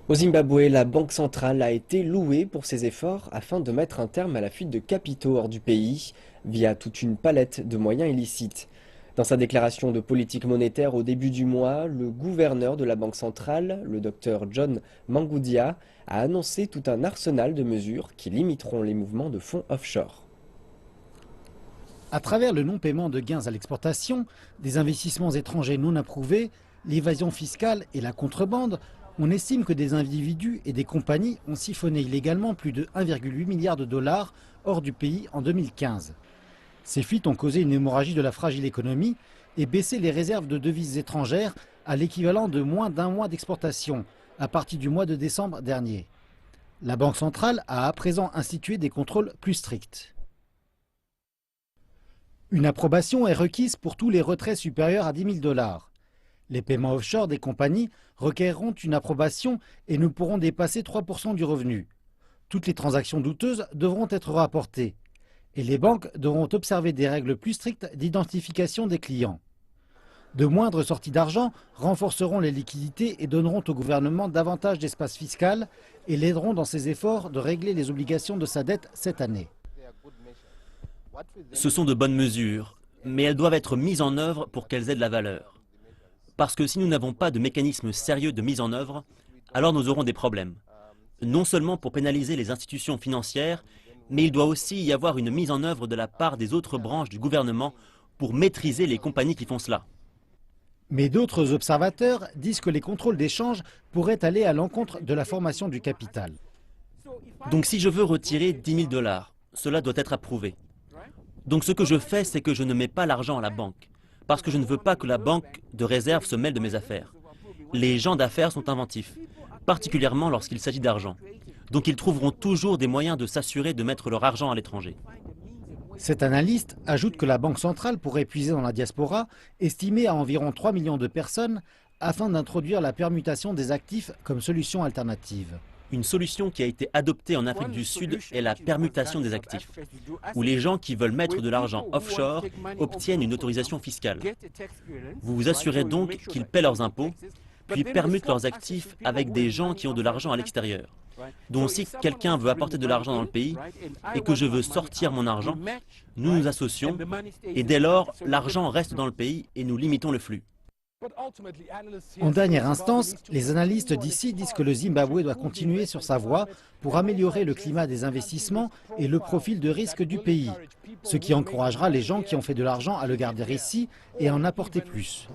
Au Zimbabwe, la banque centrale a été louée pour ses efforts afin de mettre un terme à la fuite de capitaux hors du pays via toute une palette de moyens illicites. Dans sa déclaration de politique monétaire au début du mois, le gouverneur de la banque centrale, le docteur John Mangudia, a annoncé tout un arsenal de mesures qui limiteront les mouvements de fonds offshore. À travers le non-paiement de gains à l'exportation, des investissements étrangers non approuvés, l'évasion fiscale et la contrebande, on estime que des individus et des compagnies ont siphonné illégalement plus de 1,8 milliard de dollars hors du pays en 2015. Ces fuites ont causé une hémorragie de la fragile économie et baissé les réserves de devises étrangères à l'équivalent de moins d'un mois d'exportation à partir du mois de décembre dernier. La Banque centrale a à présent institué des contrôles plus stricts. Une approbation est requise pour tous les retraits supérieurs à 10 000 dollars. Les paiements offshore des compagnies requerront une approbation et ne pourront dépasser 3% du revenu. Toutes les transactions douteuses devront être rapportées. Et les banques devront observer des règles plus strictes d'identification des clients. De moindres sorties d'argent renforceront les liquidités et donneront au gouvernement davantage d'espace fiscal et l'aideront dans ses efforts de régler les obligations de sa dette cette année. Ce sont de bonnes mesures, mais elles doivent être mises en œuvre pour qu'elles aient de la valeur. Parce que si nous n'avons pas de mécanisme sérieux de mise en œuvre, alors nous aurons des problèmes. Non seulement pour pénaliser les institutions financières, mais il doit aussi y avoir une mise en œuvre de la part des autres branches du gouvernement pour maîtriser les compagnies qui font cela. Mais d'autres observateurs disent que les contrôles d'échange pourraient aller à l'encontre de la formation du capital. Donc si je veux retirer 10 000 dollars, cela doit être approuvé. Donc ce que je fais, c'est que je ne mets pas l'argent à la banque, parce que je ne veux pas que la banque de réserve se mêle de mes affaires. Les gens d'affaires sont inventifs, particulièrement lorsqu'il s'agit d'argent. Donc ils trouveront toujours des moyens de s'assurer de mettre leur argent à l'étranger. Cet analyste ajoute que la Banque centrale pourrait puiser dans la diaspora, estimée à environ 3 millions de personnes, afin d'introduire la permutation des actifs comme solution alternative. Une solution qui a été adoptée en Afrique du Sud est la permutation des actifs, où les gens qui veulent mettre de l'argent offshore obtiennent une autorisation fiscale. Vous vous assurez donc qu'ils paient leurs impôts, puis permutent leurs actifs avec des gens qui ont de l'argent à l'extérieur. Donc si quelqu'un veut apporter de l'argent dans le pays et que je veux sortir mon argent, nous nous associons et dès lors, l'argent reste dans le pays et nous limitons le flux. En dernière instance, les analystes d'ici disent que le Zimbabwe doit continuer sur sa voie pour améliorer le climat des investissements et le profil de risque du pays, ce qui encouragera les gens qui ont fait de l'argent à le garder ici et à en apporter plus.